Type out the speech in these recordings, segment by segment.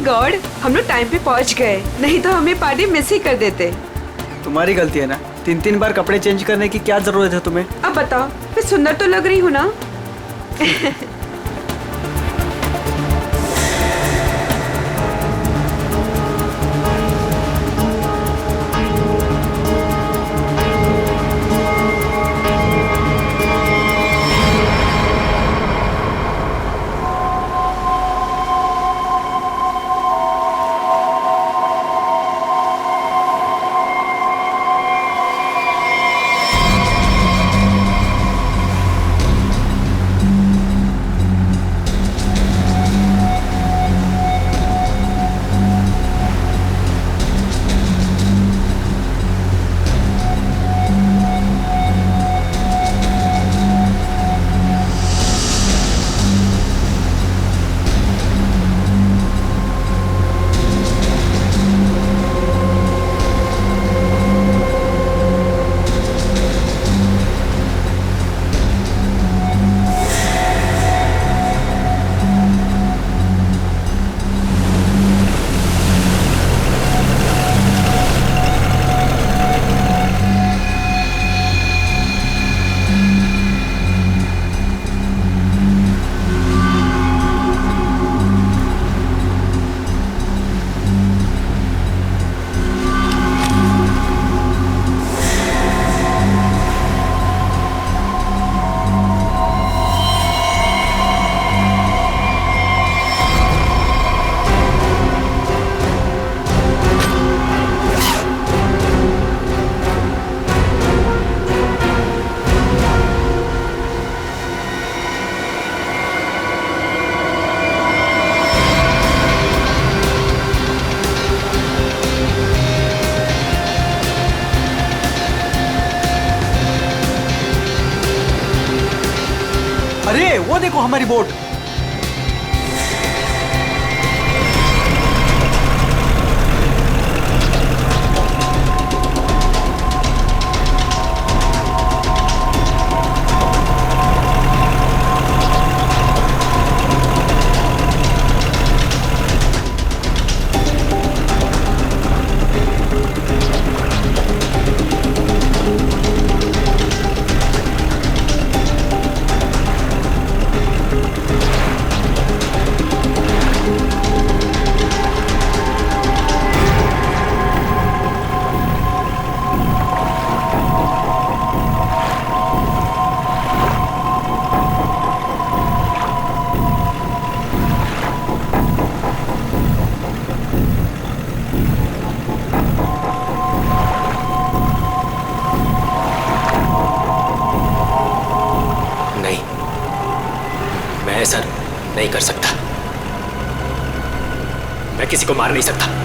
God, हम लोग time पे पहुंच गए, नहीं तो हमें पार्टी मिस ही कर देते। तुम्हारी गलती है ना, 3-3 बार कपड़े चेंज करने की क्या जरूरत है तुम्हें? अब बताओ, मैं सुंदर तो लग रही हूँ ना? अरे वो देखो हमारी बोट। ऐसा नहीं कर सकता, मैं किसी को मार नहीं सकता।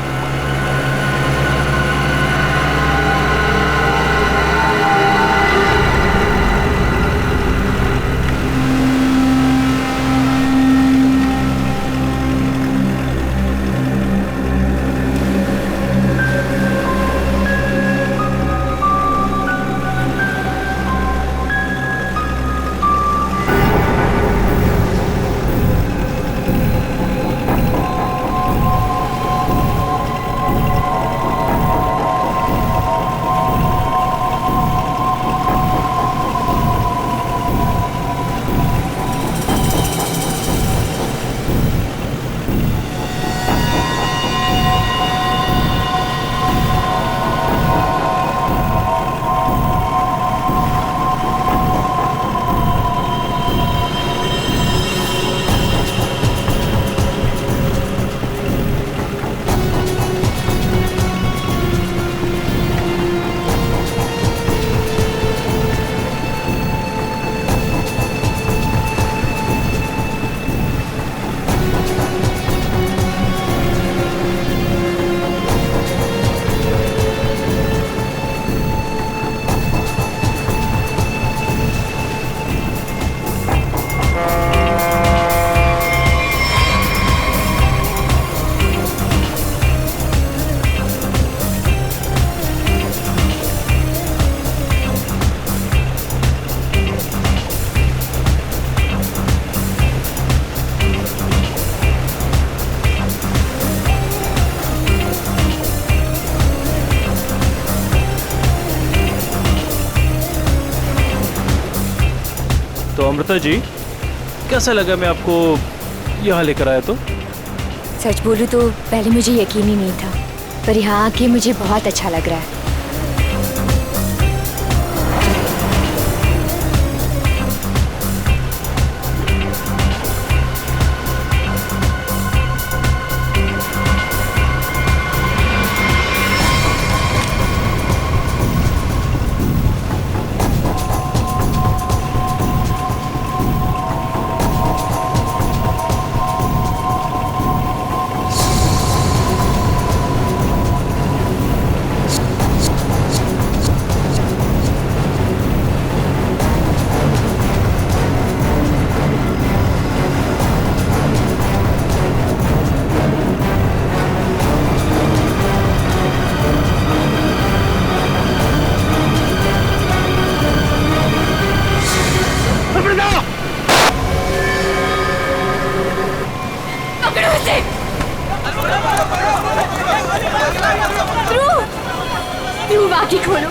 अमृता जी, कैसा लगा मैं आपको यहाँ लेकर आया तो? सच बोलूं तो पहले मुझे यकीन ही नहीं था, पर यहाँ आके मुझे बहुत अच्छा लग रहा है। बाकी खोलो।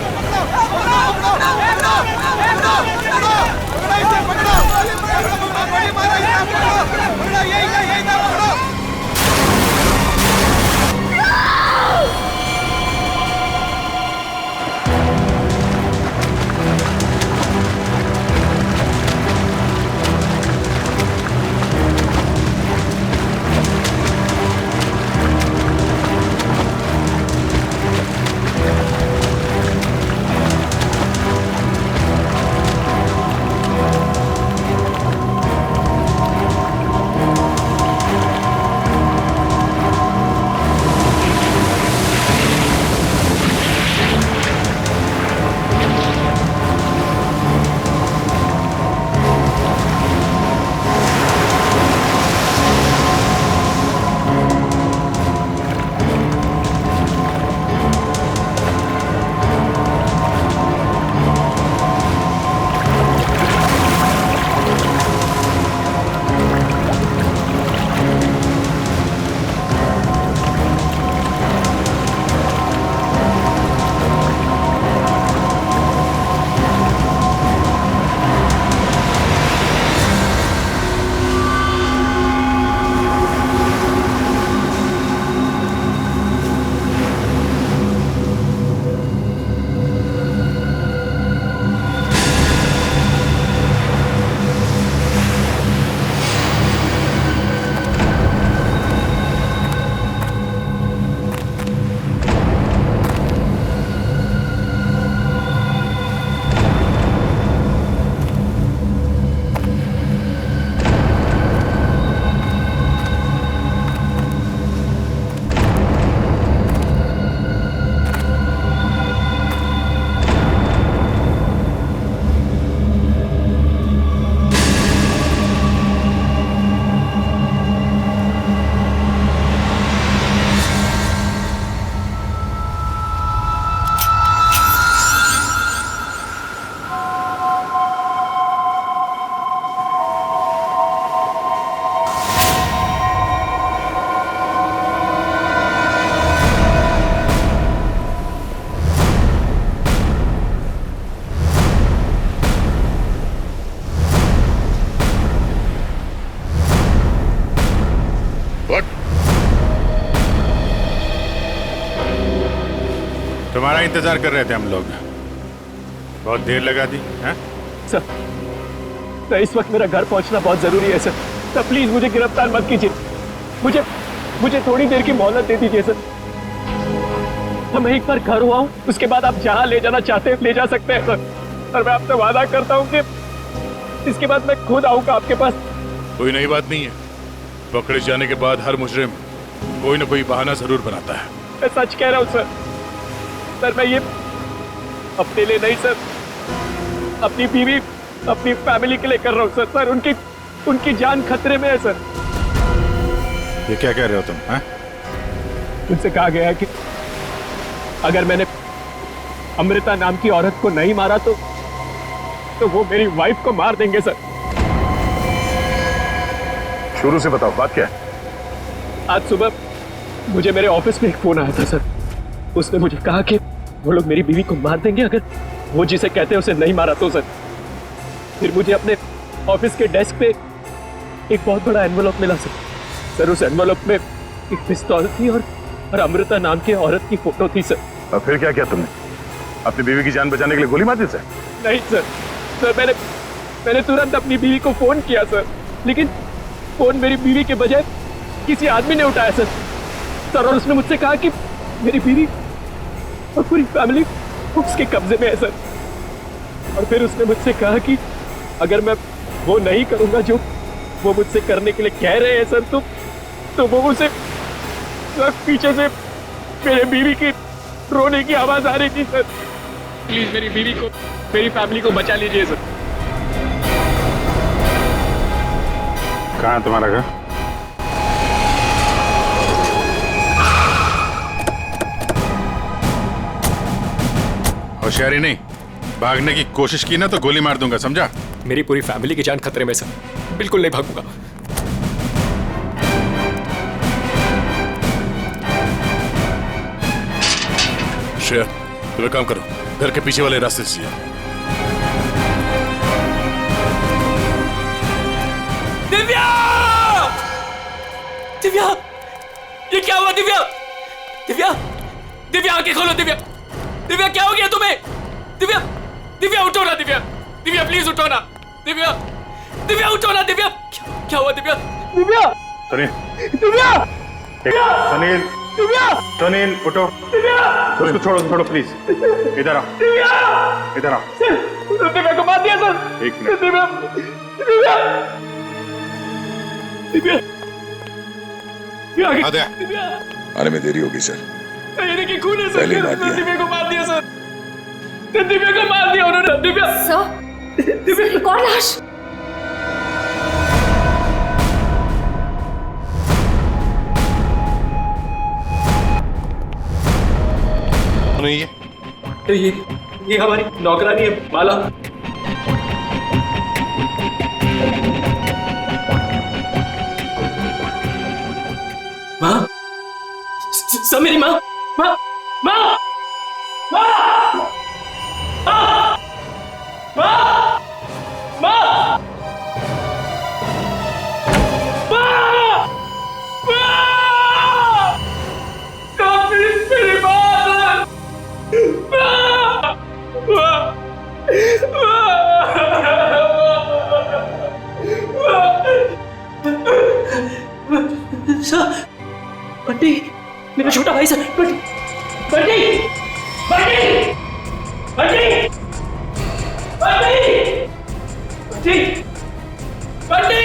तुम्हारा इंतजार कर रहे थे हम लोग, बहुत देर लगा दी है? सर इस वक्त मेरा घर पहुंचना बहुत जरूरी है सर। सर प्लीज मुझे गिरफ्तार मत कीजिए, मुझे थोड़ी देर की मोहलत दे दीजिए सर। मैं एक बार घर हुआ हूँ, उसके बाद आप जहाँ ले जाना चाहते हैं ले जा सकते हैं सर। और मैं आपसे वादा करता हूँ कि इसके बाद मैं खुद आऊंगा आपके पास। कोई नई बात नहीं है, पकड़े जाने के बाद हर मुजरिम कोई ना कोई बहाना जरूर बनाता है। मैं सच कह रहा हूँ सर। सर मैं ये अपने लिए नहीं सर, अपनी बीवी अपनी फैमिली के लिए कर रहा हूँ सर। सर उनकी जान खतरे में है सर। ये क्या कह रहे हो तुम? हैं? उनसे कहा गया है कि अगर मैंने अमृता नाम की औरत को नहीं मारा तो वो मेरी वाइफ को मार देंगे सर। शुरू से बताओ बात क्या है? आज सुबह मुझे मेरे ऑफिस में एक फोन आया था सर। उसने मुझे कहा कि वो लोग मेरी बीवी को मार देंगे अगर वो जिसे कहते हैं उसे नहीं मारा तो सर। फिर मुझे अपने ऑफिस के डेस्क पे एक बहुत बड़ा एनवेलप मिला सर। उस एनवेलप में एक पिस्तौल थी और अमृता नाम की औरत की फोटो थी सर। और फिर क्या किया तुमने? अपनी बीवी की जान बचाने के लिए गोली मार दी सर? नहीं सर मैंने तुरंत अपनी बीवी को फोन किया सर, लेकिन फोन मेरी बीवी के बजाय किसी आदमी ने उठाया सर। और उसने मुझसे कहा कि मेरी बीवी और पूरी फैमिली उसके कब्जे में है सर। और फिर उसने मुझसे कहा कि अगर मैं वो नहीं करूंगा जो वो मुझसे करने के लिए कह रहे हैं सर, तो वो मुझसे पीछे से मेरे बीवी की रोने की आवाज आ रही थी सर। प्लीज मेरी बीवी को, मेरी फैमिली को बचा लीजिए सर। कहाँ है तुम्हारा घर? होशियारी नहीं, भागने की कोशिश की ना तो गोली मार दूंगा, समझा? मेरी पूरी फैमिली की जान खतरे में सर, बिल्कुल नहीं भागूंगा। श्रेया, तुम एक काम करो, घर के पीछे वाले रास्ते से जाओ। दिव्या! दिव्या! ये क्या हुआ दिव्या? दिव्या! दिव्या आंखें खोलो दिव्या! दिव्या क्या हो गया तुम्हें? दिव्या! दिव्या उठो ना दिव्या! दिव्या प्लीज उठो ना! दिव्या! दिव्या उठो ना दिव्या! क्या हुआ दिव्या? दिव्या! सुनील, दिव्या! सुनील, दिव्या! सुनील उठो। उसको छोड़ो प्लीज। इधर आओ, इधर आओ। दिव्या को मार दिया सर। एक मिनट। दिव्या! दिव्या! दिव्या! आ गया। दिव्या! आने में देरी होगी सर। ये देखिए खून है सर। पहले ही मार दिया। दिव्या को मार दिया सर। दिव्या को मार दिया उन्होंने। दिव्या! सर, एक और लाश। नहीं है। तो ये हमारी नौकरानी है माला। माँ, सब मेरी माँ, माँ, माँ, माँ, माँ, माँ, माँ, मेरी माँ, बंटी, मेरा छोटा भाई सर। बंटी, बंटी, बंटी, बंटी, बंटी, बंटी,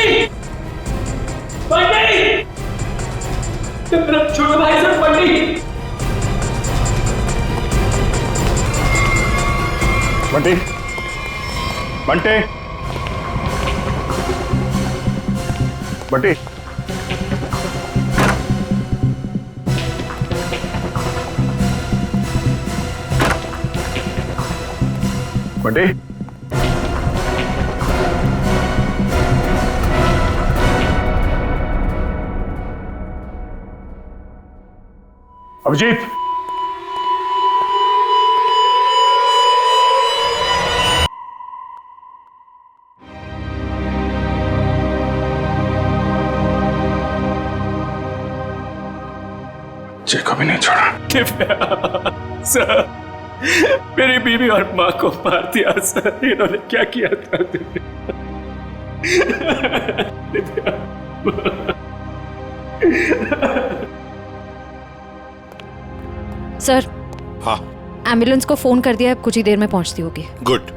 बंटी, मेरा छोटा भाई सर। बंटी, बंटी, बंटी, बंटी, बंटी, अभिजीत, मुझे कभी नहीं छोड़ा। सर, मेरी बीवी और माँ को मार दिया सर। इन्होंने क्या किया था? सर, हाँ, एम्बुलेंस को फोन कर दिया है, कुछ ही देर में पहुंचती होगी। गुड।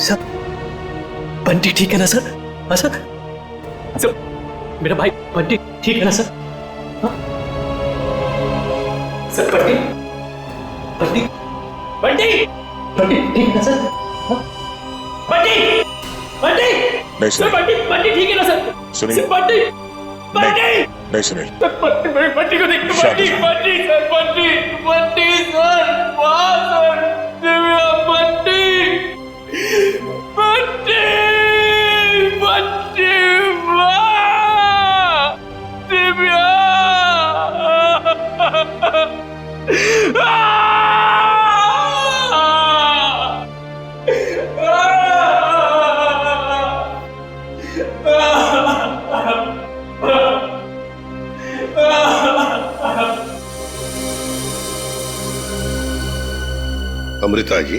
सर, बंटी ठीक है ना सर? हाँ सर? सर, मेरा भाई बंटी ठीक है ना सर? हाँ? सर, बंटी, बंटी, बंटी, बंटी ठीक है ना सर? बंटी बंटी नहीं सर, सुनील बंटी ठीक है ना सर? सुनील सर, बंटी बंटी नहीं सुनील बंटी को देख शांत बंटी हो। बंटी सर बंटी बंटी सर वाह सर दिव्या बंटी बंटी बंटी वाह दिव्या अमृता जी,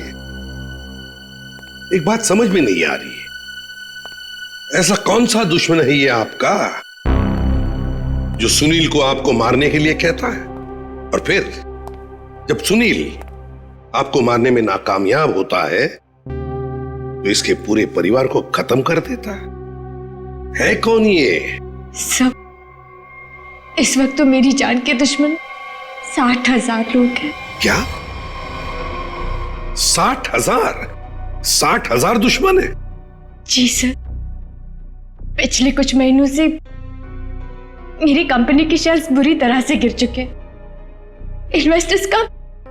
एक बात समझ में नहीं आ रही। ऐसा कौन सा दुश्मन है ये आपका जो सुनील को आपको मारने के लिए कहता है, और फिर जब सुनील आपको मारने में नाकामयाब होता है तो इसके पूरे परिवार को खत्म कर देता है कौन ये? सब इस वक्त तो मेरी जान के दुश्मन 60,000 लोग हैं। क्या 60,000? 60,000 दुश्मन है? जी सर, पिछले कुछ महीनों से मेरी कंपनी के शेयर्स बुरी तरह से गिर चुके हैं। इन्वेस्टर्स का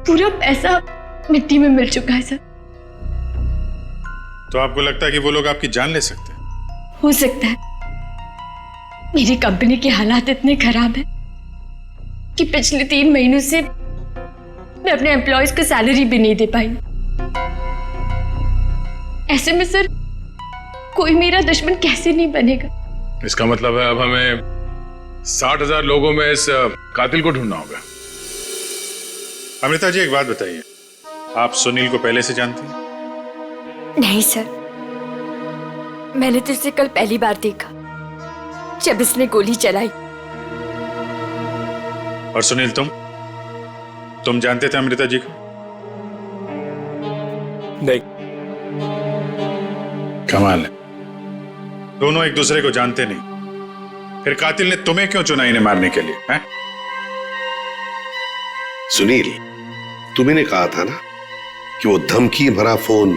पूरा पैसा मिट्टी में मिल चुका है सर। तो आपको लगता है कि वो लोग आपकी जान ले सकते हैं? हो सकता है। मेरी कंपनी के हालात इतने खराब हैं कि पिछले 3 महीनों से मैं अपने एम्प्लॉयज को सैलरी भी नहीं दे पाई। ऐसे में सर कोई मेरा दुश्मन कैसे नहीं बनेगा? इसका मतलब है अब हमें 60,000 लोगों में इस कातिल को ढूंढना होगा। अमृता जी, एक बात बताइए, आप सुनील को पहले से जानती हैं? नहीं सर, मैंने तो इसे कल पहली बार देखा जब इसने गोली चलाई। और सुनील, तुम जानते थे अमृता जी को? नहीं। कमाल है, दोनों एक दूसरे को जानते नहीं, फिर कातिल ने तुम्हें क्यों चुना इन्हें मारने के लिए? हैं? सुनील, तुम्ही कहा था ना कि वो धमकी भरा फोन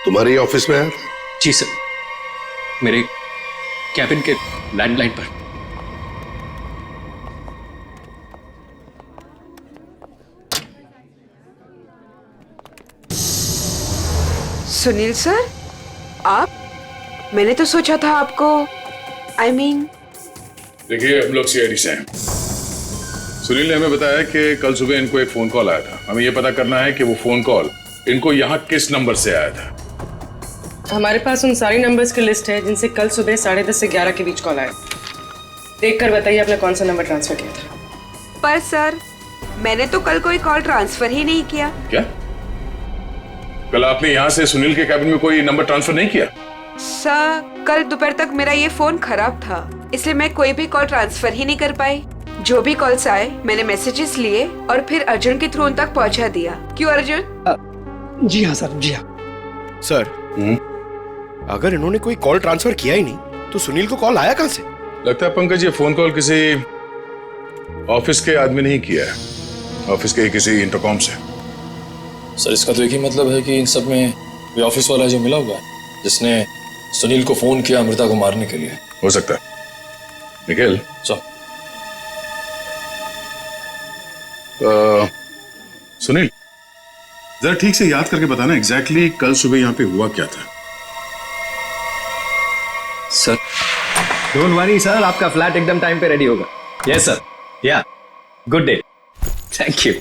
तुम्हारे ऑफिस में आया था? जी सर, मेरे कैबिन के लैंडलाइन पर। सुनील सर, आप? मैंने तो सोचा था आपको देखिए, हम लोग सीआईडी से हैं। सुनील ने हमें बताया कि कल सुबह इनको एक फोन कॉल आया था। हमें यह पता करना है कि वो फोन कॉल इनको यहाँ किस नंबर से आया था। हमारे पास उन सारी नंबर्स की लिस्ट है जिनसे कल सुबह 10:30 से 11 के बीच कॉल आया। देखकर बताइए आपने कौन सा नंबर ट्रांसफर किया था। पर सर, मैंने तो कल कोई कॉल ट्रांसफर ही नहीं किया। क्या? कल आपने यहाँ से सुनील के कैबिन में कोई नंबर ट्रांसफर नहीं किया? सर, कल दोपहर तक मेरा ये फोन खराब था, इसलिए मैं कोई भी कॉल ट्रांसफर ही नहीं कर पाई। जो भी कॉल्स आए मैंने मैसेजेस लिए और फिर अर्जुन के थ्रू उन तक पहुंचा दिया। क्यों अर्जुन? जी हाँ सर, जी हाँ सर। अगर इन्होंने कोई कॉल ट्रांसफर किया ही नहीं तो सुनील को कॉल आया कहां से? लगता है पंकज ये फोन कॉल किसी ऑफिस के आदमी ने ही किया है, ऑफिस के किसी इंटरकॉम से। सर, इसका तो एक ही मतलब है कि इन सब में कोई ऑफिस वाला जो मिला हुआ है जिसने सुनील को फोन किया अमृता को मारने के लिए। हो सकता है। निखिल, सुनील, जरा ठीक से याद करके बताना एग्जैक्टली कल सुबह यहाँ पे हुआ क्या था। सर, डोंट वरी सर, आपका फ्लैट एकदम टाइम पे रेडी होगा। यस सर, या गुड डे, थैंक यू।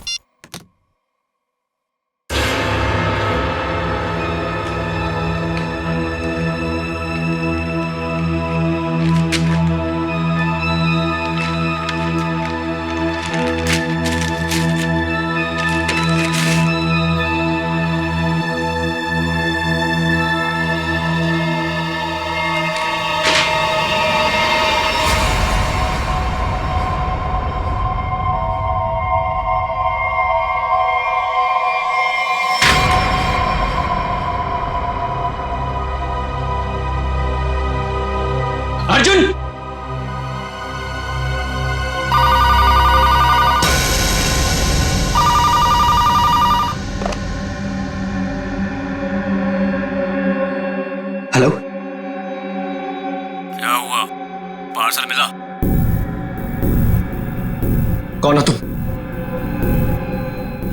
कौन हो तुम?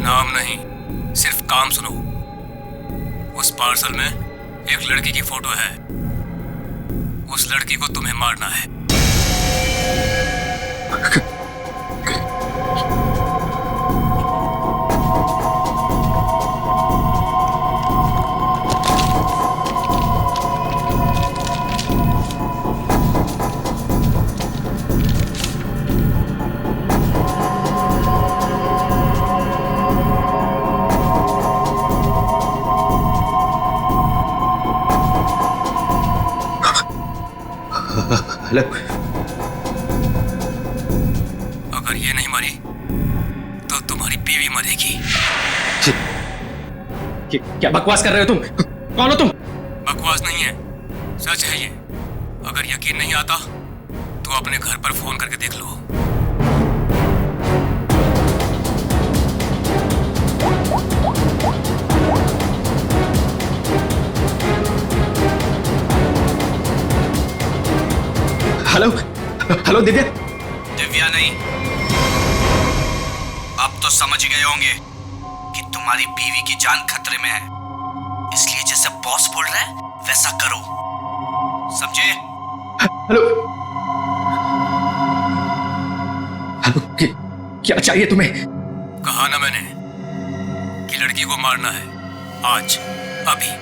नाम नहीं, सिर्फ काम सुनो। उस पार्सल में एक लड़की की फोटो है। उस लड़की को तुम्हें मारना है। हेलो, अगर ये नहीं मरी तो तुम्हारी बीवी मरेगी। क्या बकवास कर रहे हो तुम? कौन हो तुम? बकवास नहीं है, सच है ये। अगर यकीन नहीं आता तो अपने घर पर फोन करके देख लो। Hello hello Divya. दिव्या नहीं, अब तो समझ गए होंगे कि तुम्हारी बीवी की जान खतरे में है, इसलिए जैसे बॉस बोल रहा है वैसा करो, समझे? हेलो हेलो, क्या चाहिए तुम्हें? कहा ना मैंने कि लड़की को मारना है, आज, अभी,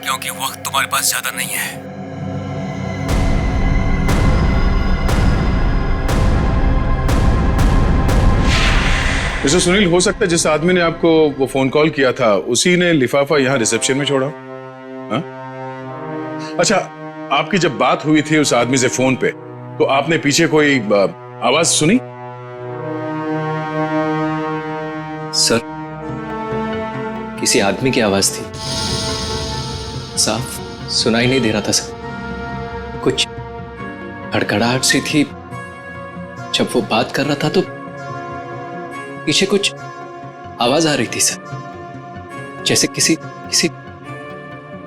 क्योंकि वक्त तुम्हारे पास ज्यादा नहीं है। मिस्टर सुनील, हो सकता है जिस आदमी ने आपको वो फोन कॉल किया था उसी ने लिफाफा यहाँ रिसेप्शन में छोड़ा। हाँ? अच्छा, आपकी जब बात हुई थी उस आदमी से फोन पे, तो आपने पीछे कोई आवाज सुनी? सर, किसी आदमी की आवाज थी, साफ सुनाई नहीं दे रहा था सर। कुछ हड़कड़ाहट सी थी। जब वो बात कर रहा था तो पीछे कुछ आवाज आ रही थी सर, जैसे किसी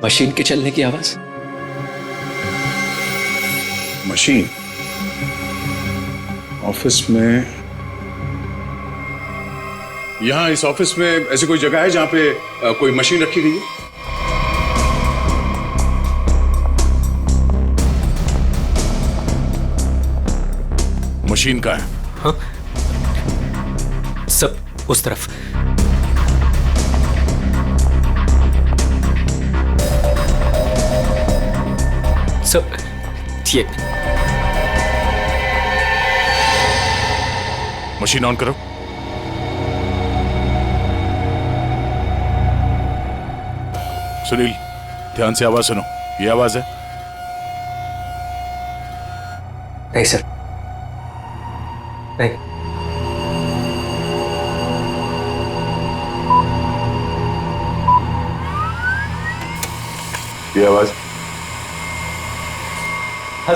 मशीन के चलने की आवाज। मशीन? ऑफिस में? यहां इस ऑफिस में ऐसी कोई जगह है जहां पे कोई मशीन रखी गई है? मशीन का है? हाँ? सब उस तरफ। सब ये मशीन ऑन करो। सुनील, ध्यान से आवाज सुनो। ये आवाज है? नहीं सर, नहीं। ये आवाज? हाँ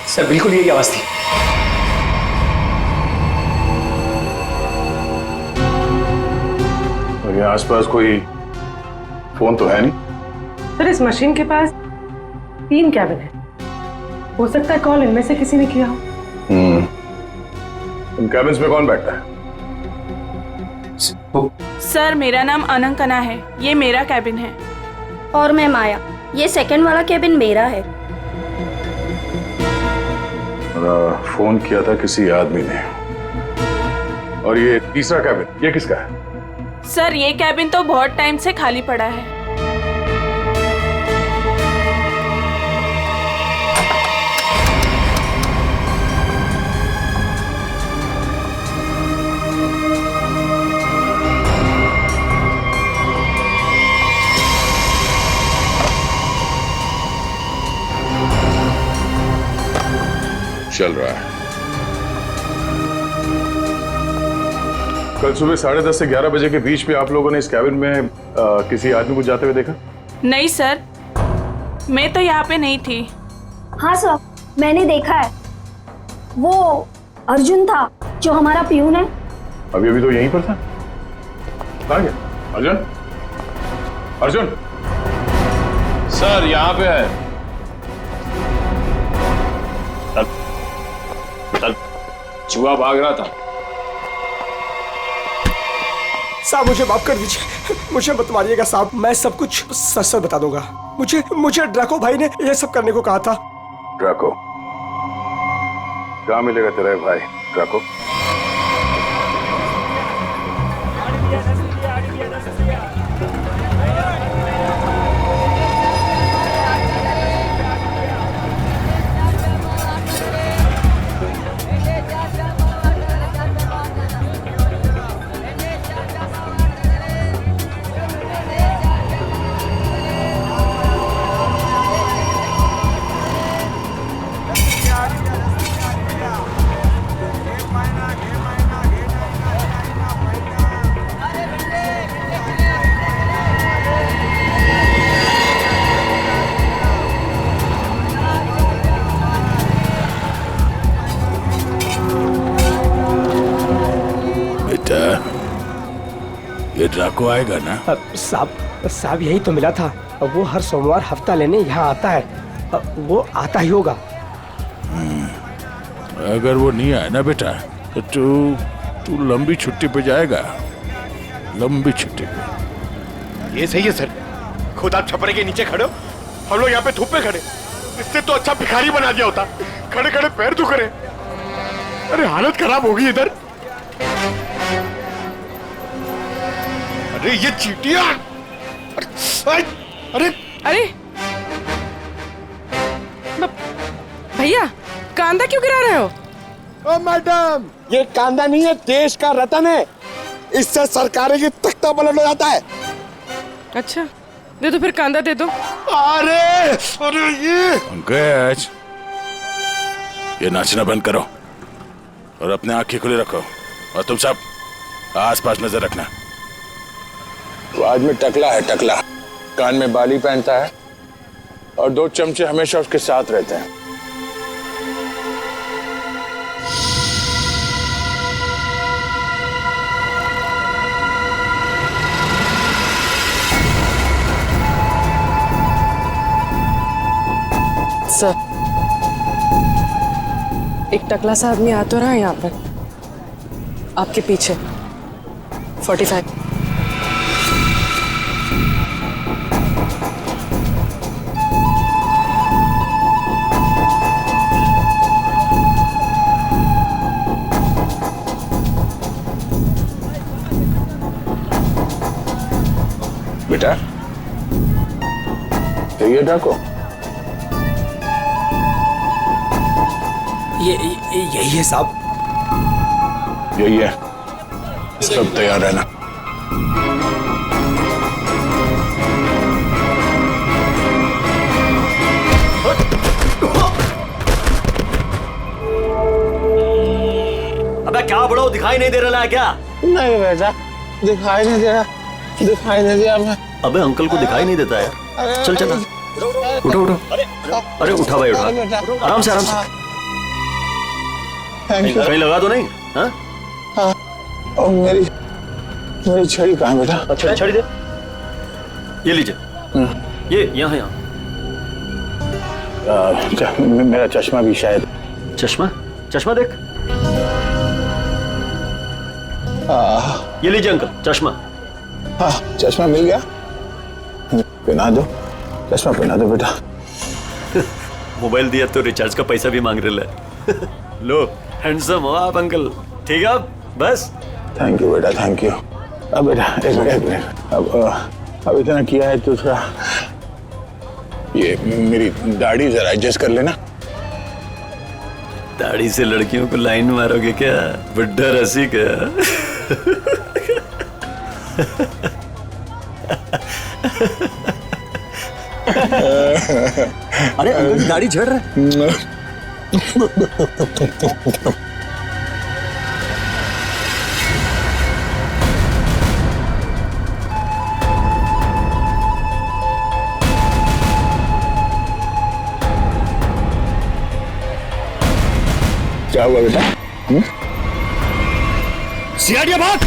सर, बिल्कुल यही आवाज थी। और ये आसपास कोई फोन तो है नहीं? सर, इस मशीन के पास 3 कैबिन है, हो सकता है कॉल इनमें से किसी ने किया हो। इन कैबिन्स में कौन बैठता है? सर, मेरा नाम अनंकना है, ये मेरा कैबिन है। और मैं माया, ये सेकंड वाला कैबिन मेरा है। फोन किया था किसी आदमी ने। और ये तीसरा कैबिन, ये किसका है? सर, ये कैबिन तो बहुत टाइम से खाली पड़ा है। चल रहा है। कल सुबह 10:30 से 11 बजे के बीच में आप लोगों ने इस कैबिन में किसी आदमी को जाते हुए देखा? नहीं सर, मैं तो यहाँ पे नहीं थी। हाँ सर, मैंने देखा है। वो अर्जुन था जो हमारा पियून है। अभी तो यहीं पर था। कहाँ गया अर्जुन? अर्जुन सर, यहाँ पे है। चल, चूहा भाग रहा था, साहब मुझे माफ कर दीजिए, मुझे मत मारिएगा साहब, मैं सब कुछ सच सच बता दूंगा। मुझे ड्रैको भाई ने ये सब करने को कहा था। ड्रैको? कहाँ मिलेगा तेरा भाई ड्रैको? ये ड्राको आएगा ना? साहब यही तो मिला था, वो हर सोमवार हफ्ता लेने यहाँ आता है, वो आता ही होगा। अगर वो नहीं आया ना बेटा तो तू लंबी छुट्टी पे जाएगा, लंबी छुट्टी पे। ये सही है सर, खुद आप छपरे के नीचे खड़े हो, हम लोग यहाँ पे धूप में खड़े, इससे तो अच्छा भिखारी बना दिया होता, खड़े खड़े पैर दुख रहे। अरे हालत खराब हो गई इधर। अरे ये चीटियां! अरे भैया कांदा क्यों गिरा रहे हो? ओ मैडम, ये कांदा नहीं है, देश का रतन है, इससे सरकारें की तख्ता पलट हो जाता है। अच्छा दे दो फिर, कांदा दे दो। अरे ये पंकज, ये नाचना बंद करो और अपने आंखें खुली रखो, और तुम सब आसपास नजर रखना। वो आदमी टकला है, टकला, कान में बाली पहनता है और 2 चमचे हमेशा उसके साथ रहते हैं। सर, एक टकला सा आदमी आ तो रहा है यहाँ पर, आपके पीछे 45। बेटा ये डाको, यही है साहब, यही है, सब तैयार रहना। अबे क्या बड़ो, दिखाई नहीं दे रहा है क्या? नहीं बेटा, दिखाई नहीं दे रहा, दिखाई नहीं दिया मैं। अबे अंकल को दिखाई नहीं देता यार, चल चल उठो उठो। अरे उठा भाई, उठा, आराम से आराम से। कहीं लगा तो नहीं? हाँ, और मेरी छड़ी कहाँ है बेटा? अच्छा छड़ी दे, ये लीजिए, ये यहाँ यहाँ। मेरा चश्मा भी शायद। चश्मा? चश्मा देख, ये लीजिए अंकल चश्मा। हाँ चश्मा मिल गया, पहना दो, चश्मा पहना दो बेटा। मोबाइल दिया तो रिचार्ज का पैसा भी मांग रहे हैं। लो, हैंडसम हो आप अंकल, ठीक है अब बस। थैंक यू बेटा, थैंक यू। अब बेटा एक मिनट, अब इतना किया है तो थोड़ा ये मेरी दाढ़ी जरा एडजस्ट कर लेना। दाढ़ी से लड़कियों को लाइन मारोगे क्या? बुड्ढा रसी क्या? अरे अंकल दाढ़ी झड़ रहा है। क्या हुआ बेटा? सियाड़िया भाग!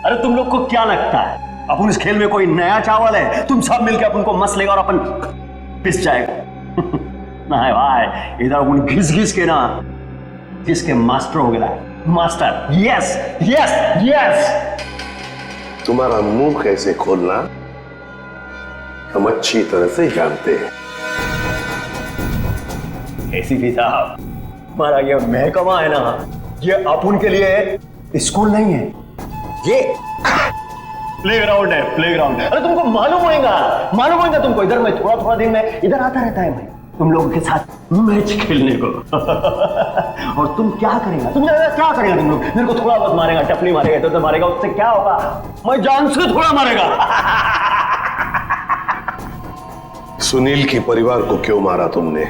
अरे तुम लोग को क्या लगता है अपन इस खेल में कोई नया चावल है? तुम सब मिलकर अपन को मस लेगा और अपन पिस जाएगा। नहीं भाई, इधर अपन घिस घिस के ना जिसके मास्टर हो गया है। Master, yes yes yes. तुम्हारा मुंह कैसे खोलना हम अच्छी तरह से जानते हैं। एसीपी साहब, हमारा ये महकमा है ना, ये अपन के लिए स्कूल नहीं है, ये प्लेग्राउंड है, प्लेग्राउंड। अरे तुमको मालूम होगा तुमको। इधर मैं थोड़ा थोड़ा दिन में इधर आता रहता है मैं तुम लोगों के साथ मैच खेलने को। और तुम क्या करेगा? तुम क्या करेगा? तुम लोग मेरे को थोड़ा बहुत मारेगा, टपली मारेगा, इधर मारेगा, उससे क्या होगा? मैं जान से थोड़ा मारेगा। सुनील के परिवार को क्यों मारा तुमने?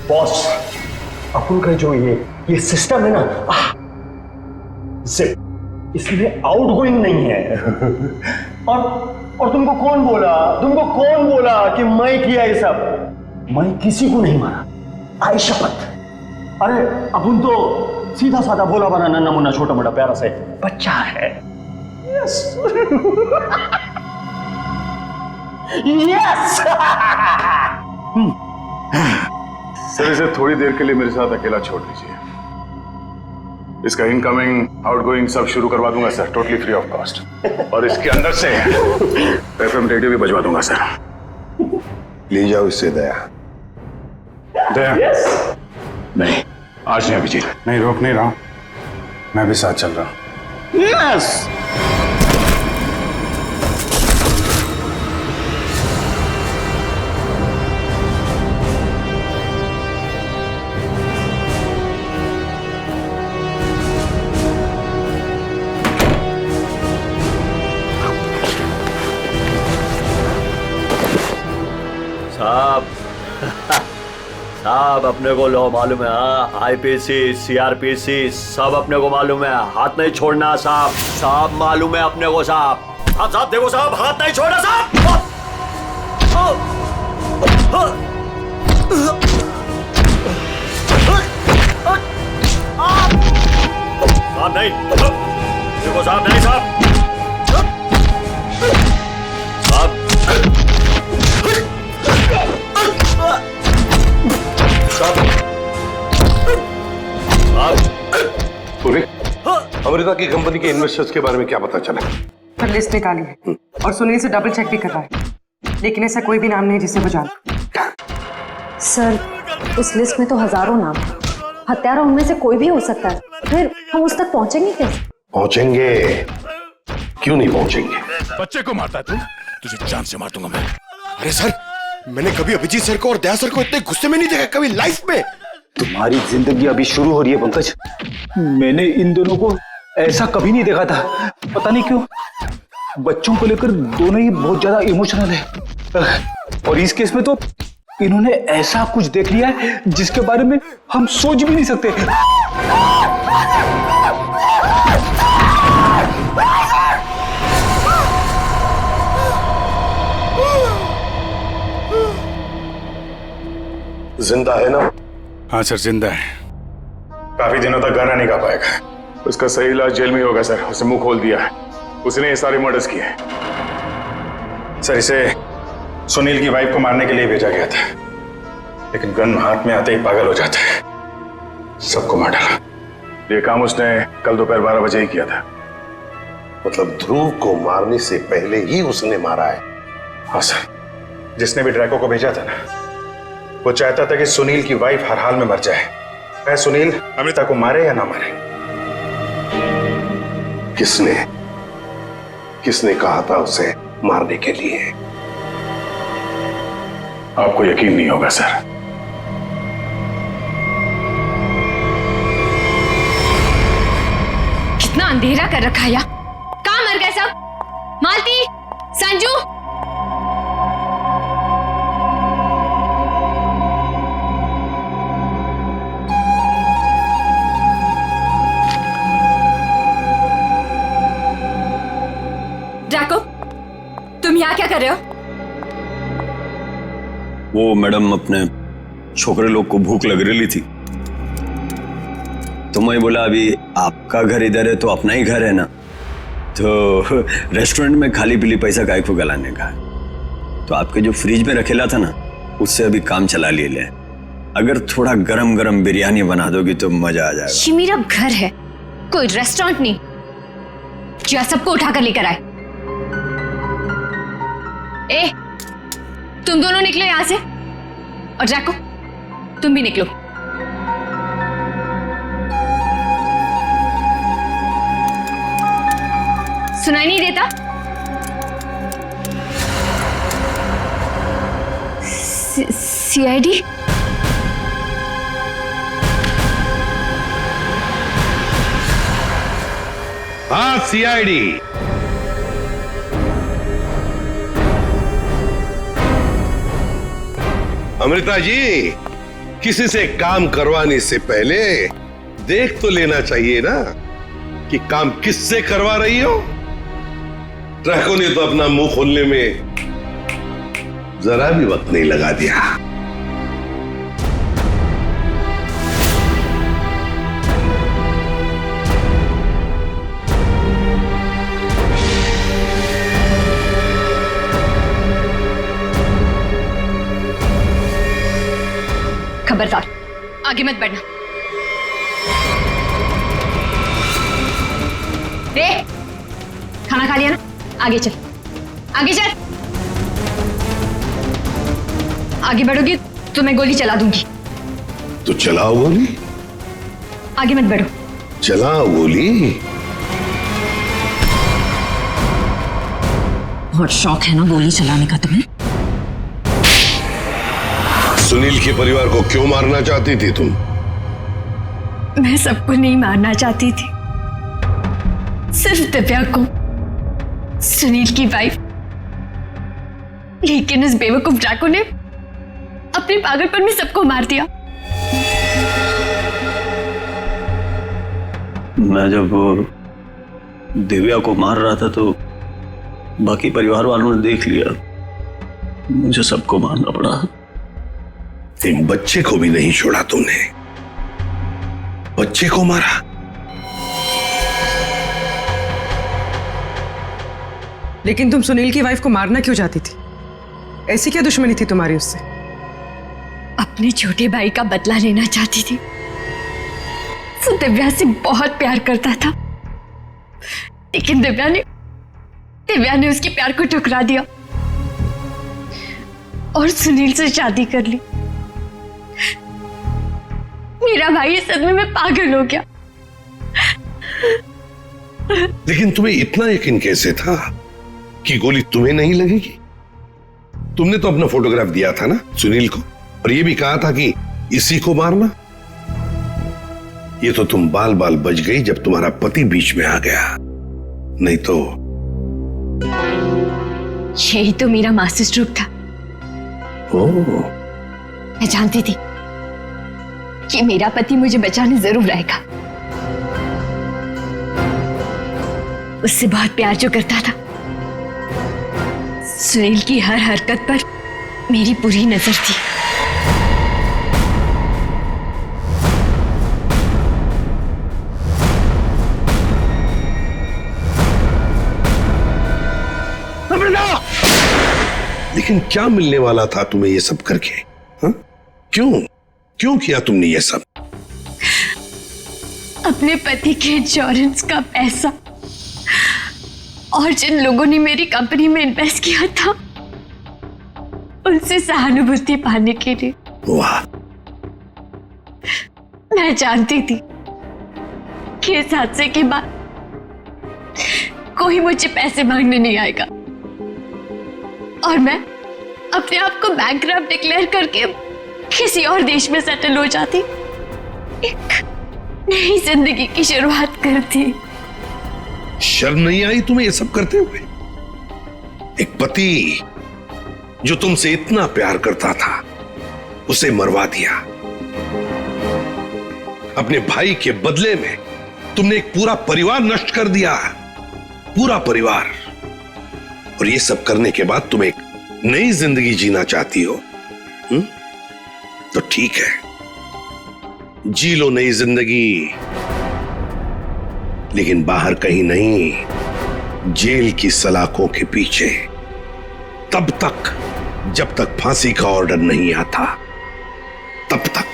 बॉस, अपन का जो ये सिस्टम है ना, जिप, इसमें आउटगोइंग नहीं है। और तुमको कौन बोला कि मैं किया ये सब? मैं किसी को नहीं मारा, आई शपथ। अरे अपन तो सीधा साधा भोला बना नन्ना मुन्ना छोटा मोटा प्यारा से बच्चा है। Yes yes. सर, इसे थोड़ी देर के लिए मेरे साथ अकेला छोड़ दीजिए। इसका इनकमिंग आउटगोइंग सब शुरू करवा दूंगा sir, totally free of cost. और इसके अंदर से एफएम रेडियो भी बजवा दूंगा सर। ले जाओ इससे दया। दया? नहीं, आज नहीं अभिजीत, नहीं रोक नहीं रहा हूं, मैं भी साथ चल रहा हूं। यस। साहब अपने को लो मालूम है, आईपीसी सीआरपीसी सब अपने को मालूम है, हाथ नहीं छोड़ना साहब। साहब मालूम है अपने को साहब। साहब देखो साहब, हाथ नहीं छोड़ना साहब। साहब नहीं, देखो साहब नहीं साहब। अमृता की कंपनी के इन्वेस्टर्स के बारे में क्या पता चला? पर लिस्ट निकाली है और सुनील से डबल चेक भी कर रहा है, लेकिन ऐसा कोई भी नाम नहीं जिसे वो जाने। सर, उस लिस्ट में तो हजारों नाम है। हत्यारा उनमें से कोई भी हो सकता है। फिर हम उस तक पहुंचेंगे कैसे? पहुंचेंगे, क्यों नहीं पहुंचेंगे? बच्चे को मारता है तू? तुझे जान से मार दूंगा मैं। अरे सर, मैंने कभी अभिजीत सर को और दया सर को इतने गुस्से में नहीं देखा कभी लाइफ में। तुम्हारी जिंदगी अभी शुरू हो रही है पंकज। मैंने इन दोनों को ऐसा कभी नहीं देखा था। पता नहीं क्यों बच्चों को लेकर दोनों ही बहुत ज्यादा इमोशनल है। और इस केस में तो इन्होंने ऐसा कुछ देख लिया है जिसके बारे में हम सोच भी नहीं सकते। जिंदा है ना? हाँ सर, जिंदा है। काफी दिनों तक गाना नहीं गा पाएगा। उसका सही इलाज जेल में होगा सर। उसे मुंह खोल दिया है, उसने ये सारे मर्डर्स किए हैं। सर, इसे सुनील की वाइफ को मारने के लिए भेजा गया था, लेकिन गन हाथ में आते ही पागल हो जाता है, सबको मार डाला। ये काम उसने कल दोपहर 12 बजे ही किया था। मतलब ध्रुव को मारने से पहले ही उसने मारा है? हाँ सर, जिसने भी ड्रैको को भेजा था ना, वो चाहता था कि सुनील की वाइफ हर हाल में मर जाए, चाहे सुनील अमृता को मारे या ना मारे। किसने कहा था उसे मारने के लिए? आपको यकीन नहीं होगा सर। कितना अंधेरा कर रखा है। कहाँ मर गए सब? मालती, संजू, कर रहे हो? वो मैडम अपने छोकरे लोग को भूख लग रही थी तो मैं बोला अभी आपका घर इधर है तो अपना ही घर है ना, तो रेस्टोरेंट में खाली पीली पैसा काहे को गलाने का, तो आपके जो फ्रिज में रखेला था ना उससे अभी काम चला लिए ले। अगर थोड़ा गरम गरम बिरयानी बना दोगी तो मजा आ जाएगा। ये मेरा घर है, कोई रेस्टोरेंट नहीं जो सबको उठाकर लेकर आए। ए, तुम दोनों निकलो यहां से, और जैको तुम भी निकलो। सुनाई नहीं देता? सीआईडी? हाँ, सीआईडी। अमृता जी, किसी से काम करवाने से पहले देख तो लेना चाहिए ना कि काम किससे करवा रही हो। ट्रकों ने तो अपना मुंह खोलने में जरा भी वक्त नहीं लगा दिया। खबरदार, आगे मत बढ़ना। रे, खाना खा लिया ना? आगे चल, आगे चल। आगे बढ़ोगी तो मैं गोली चला दूंगी। तो चलाओ गोली। आगे मत बढ़ो। चलाओ गोली। बहुत शौक है ना गोली चलाने का तुम्हें? सुनील के परिवार को क्यों मारना चाहती थी तुम? मैं सबको नहीं मारना चाहती थी, सिर्फ दिव्या को, सुनील की वाइफ। लेकिन इस बेवकूफ डाकू ने अपने पागलपन में सबको मार दिया। मैं जब दिव्या को मार रहा था तो बाकी परिवार वालों ने देख लिया, मुझे सबको मारना पड़ा। एक बच्चे को भी नहीं छोड़ा तुमने, बच्चे को मारा। लेकिन तुम सुनील की वाइफ को मारना क्यों चाहती थी? ऐसी क्या दुश्मनी थी तुम्हारी उससे? अपने छोटे भाई का बदला लेना चाहती थी। वो दिव्या से बहुत प्यार करता था, लेकिन दिव्या ने उसके प्यार को ठुकरा दिया और सुनील से शादी कर ली। मेरा भाई इस सदमे में पागल हो गया। लेकिन तुम्हें इतना यकीन कैसे था कि गोली तुम्हें नहीं लगेगी? तुमने तो अपना फोटोग्राफ दिया था ना सुनील को, और ये भी कहा था कि इसी को मारना। ये तो तुम बाल बाल बच गई जब तुम्हारा पति बीच में आ गया, नहीं तो। यही तो मेरा मास्टर स्ट्रोक था। मैं जानती थी कि मेरा पति मुझे बचाने जरूर आएगा। उससे बहुत प्यार जो करता था। सुनील की हर हरकत पर मेरी पूरी नजर थी। लेकिन क्या मिलने वाला था तुम्हें ये सब करके? हा? क्यों किया तुमने ये सब? अपने पति के इंश्योरेंस का पैसा और जिन लोगों ने मेरी कंपनी में इन्वेस्ट किया था उनसे सहानुभूति पाने के लिए। वाह! मैं जानती थी कि इस हादसे के बाद कोई मुझे पैसे मांगने नहीं आएगा और मैं अपने आप को बैंकरप्ट डिक्लेयर करके किसी और देश में सेटल हो जाती, एक नई जिंदगी की शुरुआत करती। शर्म नहीं आई तुम्हें ये सब करते हुए? एक पति जो तुमसे इतना प्यार करता था उसे मरवा दिया। अपने भाई के बदले में तुमने एक पूरा परिवार नष्ट कर दिया। पूरा परिवार। और ये सब करने के बाद तुम एक नई जिंदगी जीना चाहती हो, तो ठीक है, जी लो नई जिंदगी, लेकिन बाहर कहीं नहीं, जेल की सलाखों के पीछे, तब तक जब तक फांसी का ऑर्डर नहीं आता, तब तक।